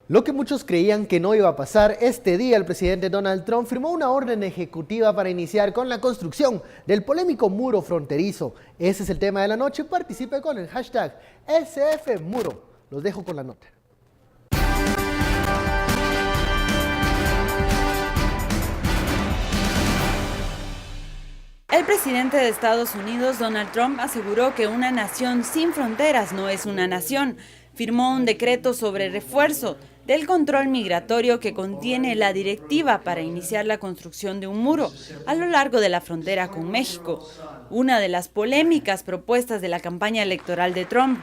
Lo que muchos creían que no iba a pasar, este día el presidente Donald Trump firmó una orden ejecutiva para iniciar con la construcción del polémico muro fronterizo. Ese es el tema de la noche. Participe con el hashtag SFMuro. Los dejo con la nota. El presidente de Estados Unidos, Donald Trump, aseguró que una nación sin fronteras no es una nación. Firmó un decreto sobre refuerzo del control migratorio que contiene la directiva para iniciar la construcción de un muro a lo largo de la frontera con México, una de las polémicas propuestas de la campaña electoral de Trump,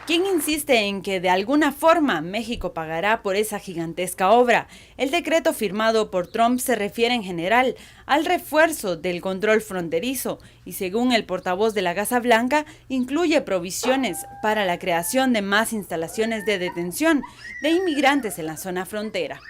quien insiste en que de alguna forma México pagará por esa gigantesca obra. El decreto firmado por Trump se refiere en general al refuerzo del control fronterizo y, según el portavoz de la Casa Blanca, incluye provisiones para la creación de más instalaciones de detención de inmigrantes en la zona frontera.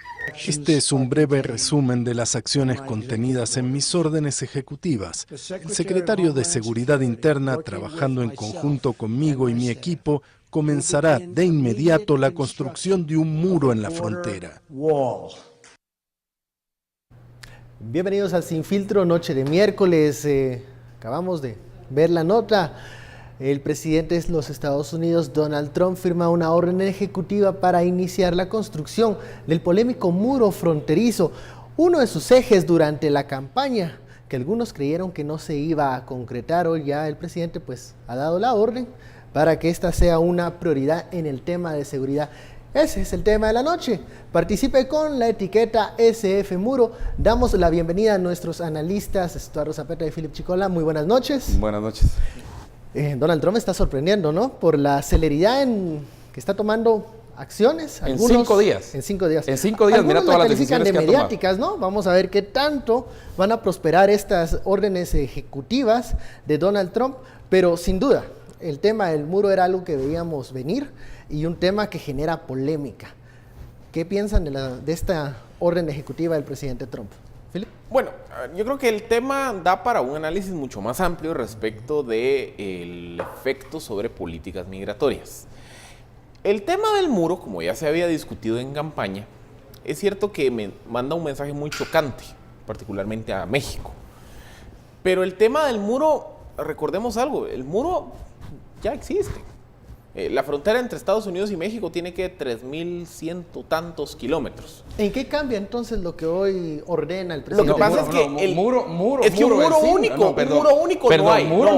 Este es un breve resumen de las acciones contenidas en mis órdenes ejecutivas. El secretario de Seguridad Interna, trabajando en conjunto conmigo y mi equipo, comenzará de inmediato la construcción de un muro en la frontera. Bienvenidos al Sin Filtro, noche de miércoles. Acabamos de ver la nota. El presidente de los Estados Unidos, Donald Trump, firma una orden ejecutiva para iniciar la construcción del polémico muro fronterizo, uno de sus ejes durante la campaña, que algunos creyeron que no se iba a concretar. Hoy ya el presidente pues ha dado la orden para que esta sea una prioridad en el tema de seguridad. Ese es el tema de la noche. Participe con la etiqueta SFMuro. Damos la bienvenida a nuestros analistas, Estuardo Zapeta y Philip Chicola. Muy buenas noches. Buenas noches. Donald Trump está sorprendiendo, ¿no? Por la celeridad en que está tomando acciones. En 5 días. En 5 días. En 5 días, mira todas las decisiones que ha tomado. Mediáticas, ¿no? Vamos a ver qué tanto van a prosperar estas órdenes ejecutivas de Donald Trump, pero sin duda, el tema del muro era algo que veíamos venir y un tema que genera polémica. ¿Qué piensan de esta orden ejecutiva del presidente Trump? ¿Philip? Bueno, yo creo que el tema da para un análisis mucho más amplio respecto del efecto sobre políticas migratorias. El tema del muro, como ya se había discutido en campaña, es cierto que me manda un mensaje muy chocante, particularmente a México. Pero el tema del muro, recordemos algo, el muro ya existe. La frontera entre Estados Unidos y México tiene que 3.100 tantos kilómetros. ¿En qué cambia entonces lo que hoy ordena el presidente? Lo que pasa es que el muro único no hay. Muro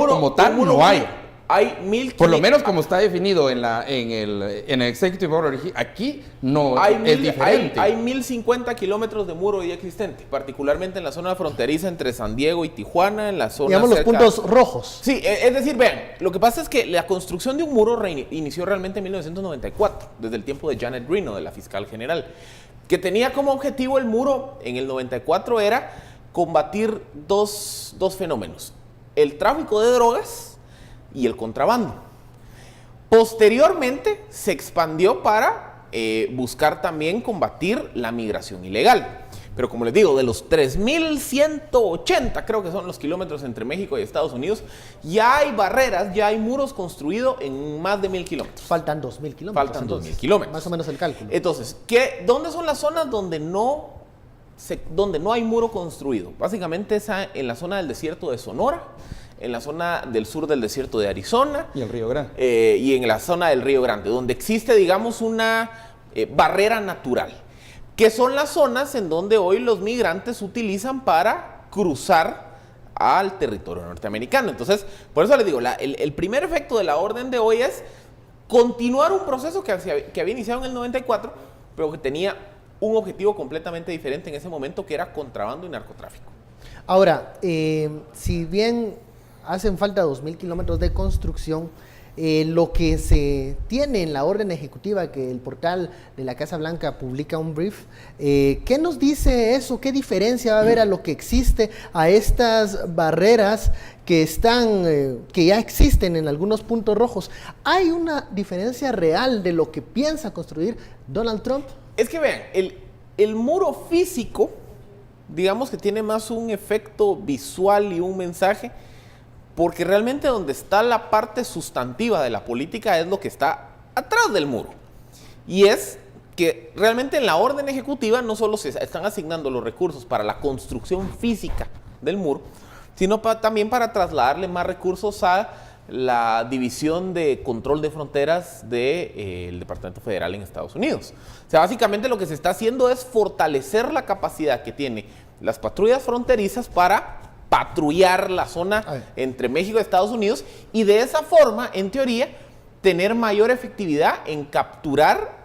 como tal no hay. Hay 1.500. Por lo menos como está definido en el Executive Order, aquí no es diferente. Hay 1.050 kilómetros de muro ya existente, particularmente en la zona fronteriza entre San Diego y Tijuana, en la zona digamos los puntos rojos. Sí, es decir, vean, lo que pasa es que la construcción de un muro inició realmente en 1994, desde el tiempo de Janet Reno, de la fiscal general, que tenía como objetivo el muro en el 94 era combatir dos fenómenos: el tráfico de drogas y el contrabando. Posteriormente se expandió para buscar también combatir la migración ilegal. Pero como les digo, de los 3.180 creo que son los kilómetros entre México y Estados Unidos, ya hay barreras, ya hay muros construidos en más de 1.000 kilómetros. Faltan 2.000 kilómetros. Faltan 2.000 kilómetros. Más o menos el cálculo. Entonces, ¿dónde son las zonas donde no hay muro construido? Básicamente es en la zona del desierto de Sonora, en la zona del sur del desierto de Arizona y el Río Grande, y en la zona del Río Grande, donde existe, digamos, una barrera natural, que son las zonas en donde hoy los migrantes utilizan para cruzar al territorio norteamericano. Entonces, por eso les digo, el primer efecto de la orden de hoy es continuar un proceso que había iniciado en el 94, pero que tenía un objetivo completamente diferente en ese momento, que era contrabando y narcotráfico. Ahora, si bien hacen falta 2.000 kilómetros de construcción, lo que se tiene en la orden ejecutiva, que el portal de la Casa Blanca publica un brief, ¿qué nos dice eso? ¿Qué diferencia va a haber a lo que existe, a estas barreras que ya existen en algunos puntos rojos? ¿Hay una diferencia real de lo que piensa construir Donald Trump? Es que vean, el muro físico, digamos que tiene más un efecto visual y un mensaje, porque realmente donde está la parte sustantiva de la política es lo que está atrás del muro. y es que realmente en la orden ejecutiva no solo se están asignando los recursos para la construcción física del muro, sino también para trasladarle más recursos a la División de Control de Fronteras del Departamento Federal en Estados Unidos. O sea, básicamente lo que se está haciendo es fortalecer la capacidad que tienen las patrullas fronterizas para patrullar la zona entre México y Estados Unidos y de esa forma, en teoría, tener mayor efectividad en capturar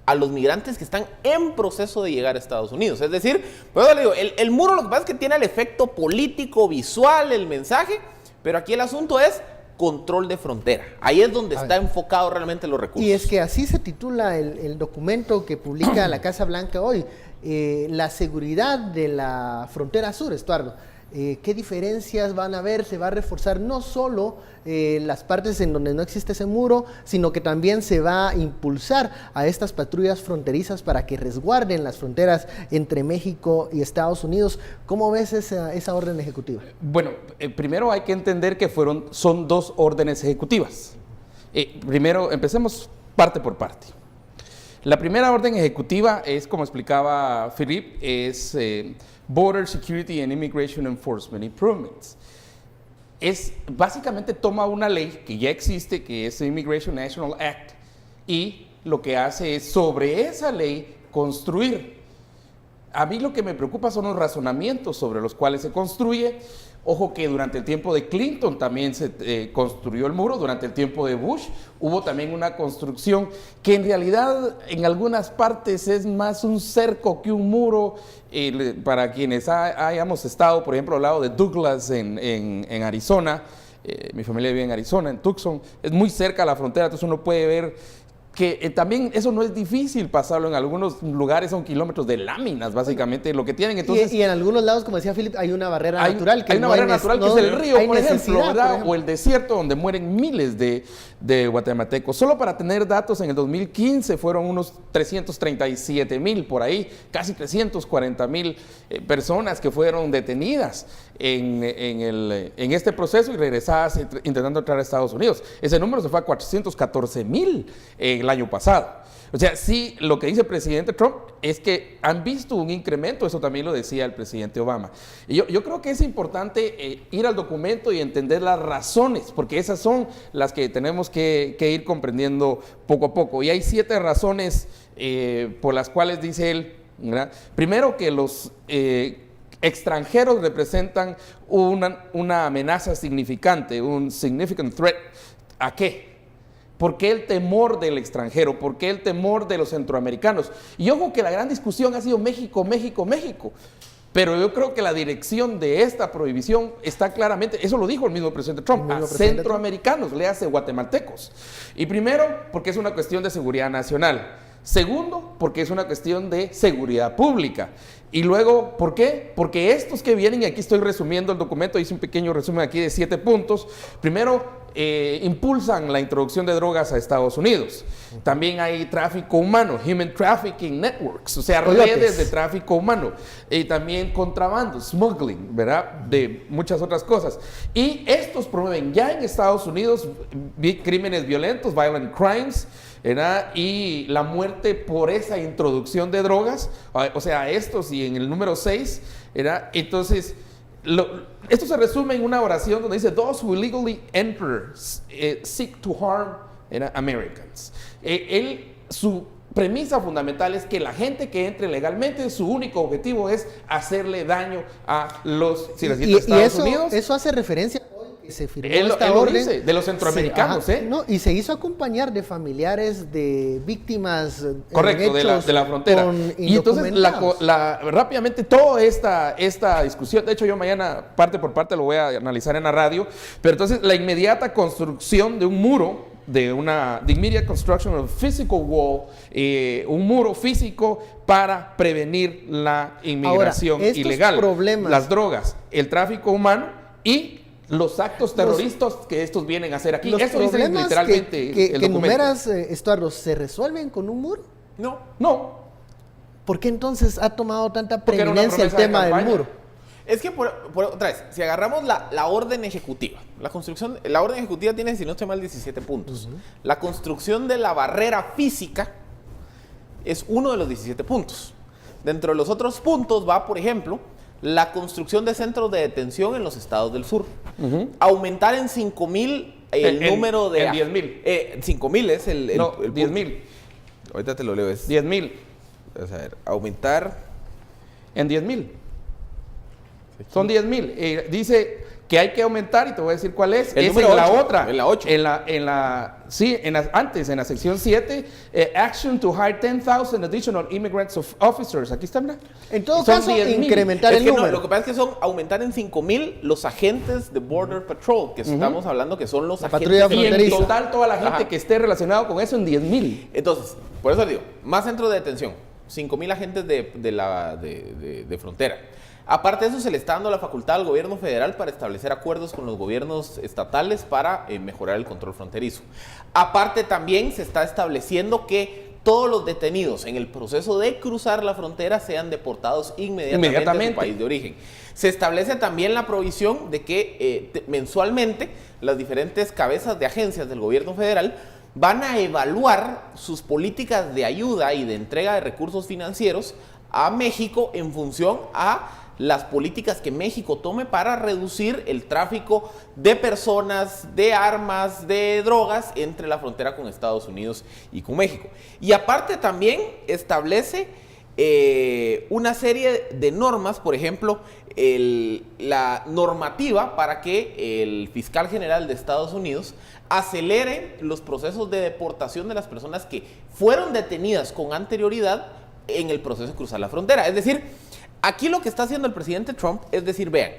a los migrantes que están en proceso de llegar a Estados Unidos. Es decir, pues le digo, el muro lo que pasa es que tiene el efecto político, visual, el mensaje, pero aquí el asunto es control de frontera. Ahí es donde está enfocado realmente los recursos. Y es que así se titula el documento que publica la Casa Blanca hoy, la seguridad de la frontera sur, Estuardo. ¿Qué diferencias van a haber? Se va a reforzar no solo las partes en donde no existe ese muro, sino que también se va a impulsar a estas patrullas fronterizas para que resguarden las fronteras entre México y Estados Unidos. ¿Cómo ves esa orden ejecutiva? Bueno, primero hay que entender que son dos órdenes ejecutivas. Primero, empecemos parte por parte. La primera orden ejecutiva es, como explicaba Philippe, es Border Security and Immigration Enforcement Improvements. Básicamente toma una ley que ya existe, que es Immigration National Act, y lo que hace es sobre esa ley construir. A mí lo que me preocupa son los razonamientos sobre los cuales se construye. Ojo que durante el tiempo de Clinton también se construyó el muro, durante el tiempo de Bush hubo también una construcción que en realidad en algunas partes es más un cerco que un muro. Para quienes hayamos estado, por ejemplo, al lado de Douglas en Arizona, mi familia vive en Arizona, en Tucson, es muy cerca a la frontera, entonces uno puede ver que también eso no es difícil pasarlo. En algunos lugares son kilómetros de láminas, básicamente, lo que tienen. Entonces, y en algunos lados, como decía Philip, hay una barrera natural. Hay una barrera natural que es el río, por ejemplo, ¿verdad? O el desierto, donde mueren miles de guatemaltecos. Solo para tener datos, en el 2015 fueron unos 337,000 por ahí, casi 340,000 personas que fueron detenidas en este proceso y regresadas intentando entrar a Estados Unidos. Ese número se fue a 414,000 el año pasado. O sea, sí, lo que dice el presidente Trump es que han visto un incremento, eso también lo decía el presidente Obama. Y yo creo que es importante ir al documento y entender las razones, porque esas son las que tenemos que ir comprendiendo poco a poco. Y hay 7 razones por las cuales dice él, ¿verdad? Primero, que los extranjeros representan una amenaza significante, un significant threat. ¿A qué? ¿Por qué el temor del extranjero? ¿Por qué el temor de los centroamericanos? Y ojo que la gran discusión ha sido México, México, México. Pero yo creo que la dirección de esta prohibición está claramente, eso lo dijo el mismo presidente Trump, a centroamericanos, léase guatemaltecos. Y primero, porque es una cuestión de seguridad nacional. Segundo, porque es una cuestión de seguridad pública. Y luego, ¿por qué? Porque estos que vienen, y aquí estoy resumiendo el documento, hice un pequeño resumen aquí de 7 puntos. Primero, impulsan la introducción de drogas a Estados Unidos. También hay tráfico humano, human trafficking networks, o sea, redes de tráfico humano. También contrabando, smuggling, ¿verdad? De muchas otras cosas. Y estos promueven ya en Estados Unidos crímenes violentos, violent crimes, ¿verdad? Y la muerte por esa introducción de drogas, o sea, estos, y en el número 6, ¿verdad? Entonces, esto se resume en una oración donde dice: those who illegally enter seek to harm Americans. Su premisa fundamental es que la gente que entre legalmente, su único objetivo es hacerle daño a los ciudadanos de Estados Unidos. Eso hace referencia que se firmó esta orden dice, de los centroamericanos, no, y se hizo acompañar de familiares de víctimas, correcto, de la frontera. Y entonces rápidamente toda esta discusión, de hecho yo mañana parte por parte lo voy a analizar en la radio, pero entonces la inmediata construcción de un muro, the immediate construction of a physical wall, un muro físico para prevenir la inmigración ilegal, las drogas, el tráfico humano y los actos terroristas que estos vienen a hacer aquí. Eso dice literalmente el documento. Enumeras, Estuardo, ¿se resuelven con un muro? No. ¿Por qué entonces ha tomado tanta preeminencia el tema del muro? Es que, otra vez, si agarramos la orden ejecutiva, la orden ejecutiva tiene, si no estoy mal, 17 puntos. La construcción de la barrera física es uno de los 17 puntos. Dentro de los otros puntos va, por ejemplo, la construcción de centros de detención en los estados del sur. Aumentar en 5,000 el número de... En 10,000. 5,000 es el no, punto. 10,000. Ahorita te lo leo. Es 10,000. Vamos a ver, aumentar... En 10,000. Son 10,000. Dice que hay que aumentar, y te voy a decir cuál es. El es número en la 8, otra. en la 8. Antes, en la sección 7, action to hire 10,000 additional immigrants officers. Aquí está, mira. En todo Son caso, 10,000. incrementar el número. No, lo que pasa es que son aumentar en 5,000 los agentes de Border Patrol, que estamos hablando que son los agentes patrulla Y en fronteriza. total toda la gente Ajá. que esté relacionada con eso en 10,000. Entonces, por eso digo, más centros de detención, 5,000 agentes de frontera. Aparte de eso, se le está dando la facultad al gobierno federal para establecer acuerdos con los gobiernos estatales para mejorar el control fronterizo. Aparte también se está estableciendo que todos los detenidos en el proceso de cruzar la frontera sean deportados inmediatamente a su país de origen. Se establece también la provisión de que mensualmente las diferentes cabezas de agencias del gobierno federal van a evaluar sus políticas de ayuda y de entrega de recursos financieros a México en función a las políticas que México tome para reducir el tráfico de personas, de armas, de drogas entre la frontera con Estados Unidos y con México. Y aparte también establece una serie de normas, por ejemplo, la normativa para que el fiscal general de Estados Unidos acelere los procesos de deportación de las personas que fueron detenidas con anterioridad en el proceso de cruzar la frontera. Es decir, aquí lo que está haciendo el presidente Trump es decir, vean,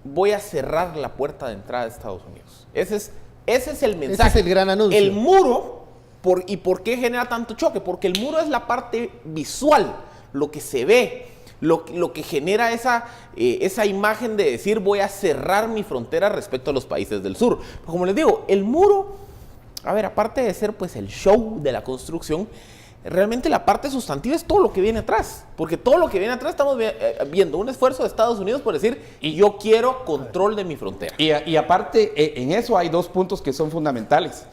voy a cerrar la puerta de entrada de Estados Unidos. Ese es el mensaje. Ese es el gran anuncio. El muro, ¿y por qué genera tanto choque? Porque el muro es la parte visual, lo que se ve, lo que genera esa imagen de decir voy a cerrar mi frontera respecto a los países del sur. Pero como les digo, el muro, a ver, aparte de ser pues el show de la construcción, realmente la parte sustantiva es todo lo que viene atrás, porque todo lo que viene atrás estamos viendo un esfuerzo de Estados Unidos por decir, yo quiero control de mi frontera. Y aparte, en eso hay dos puntos que son fundamentales.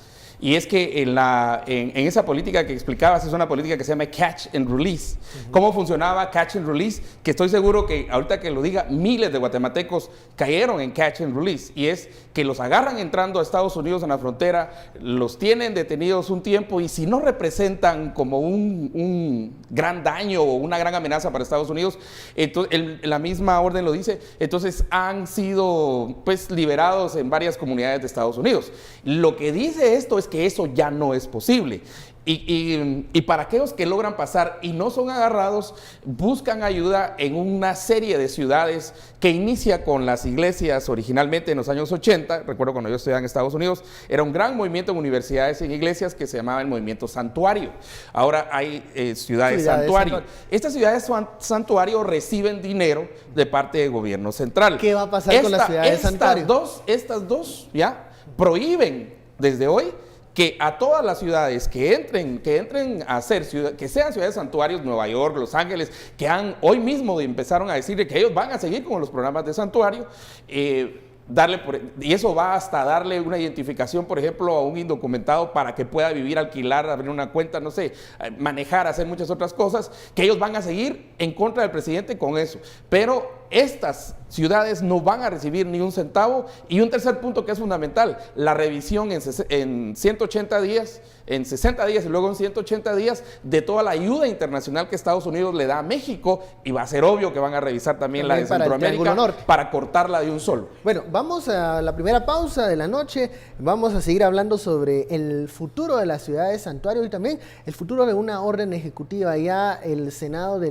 Y es que en esa política que explicabas, es una política que se llama Catch and Release. ¿Cómo funcionaba Catch and Release? Que estoy seguro que ahorita que lo diga, miles de guatemaltecos cayeron en Catch and Release. Y es que los agarran entrando a Estados Unidos en la frontera, los tienen detenidos un tiempo y si no representan como un gran daño o una gran amenaza para Estados Unidos, entonces, la misma orden lo dice, entonces han sido pues liberados en varias comunidades de Estados Unidos. Lo que dice esto es que eso ya no es posible. Y para aquellos que logran pasar y no son agarrados, buscan ayuda en una serie de ciudades que inicia con las iglesias originalmente en los años 80. Recuerdo cuando yo estudiaba en Estados Unidos, era un gran movimiento en universidades y en iglesias que se llamaba el movimiento santuario. Ahora hay ciudades santuario. Estas ciudades santuario reciben dinero de parte del gobierno central. ¿Qué va a pasar con las ciudades santuario? Estas dos ya prohíben desde hoy que a todas las ciudades que entren a ser que sean ciudades santuarios, Nueva York, Los Ángeles, que hoy mismo empezaron a decir que ellos van a seguir con los programas de santuario, y eso va hasta darle una identificación, por ejemplo, a un indocumentado para que pueda vivir, alquilar, abrir una cuenta, no sé, manejar, hacer muchas otras cosas, que ellos van a seguir en contra del presidente con eso. Pero estas ciudades no van a recibir ni un centavo. Y un tercer punto que es fundamental, la revisión en 180 días, en 60 días y luego en 180 días de toda la ayuda internacional que Estados Unidos le da a México, y va a ser obvio que van a revisar también la de Centroamérica para cortarla de un solo. Bueno, vamos a la primera pausa de la noche, vamos a seguir hablando sobre el futuro de las ciudades santuario y también el futuro de una orden ejecutiva. Ya el Senado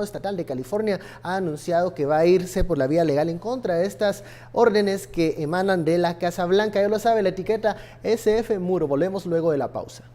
Estatal de California ha anunciado que va a irse por la vía legal en contra de estas órdenes que emanan de la Casa Blanca. Ya lo sabe, la etiqueta SF Muro. Volvemos luego de la pausa.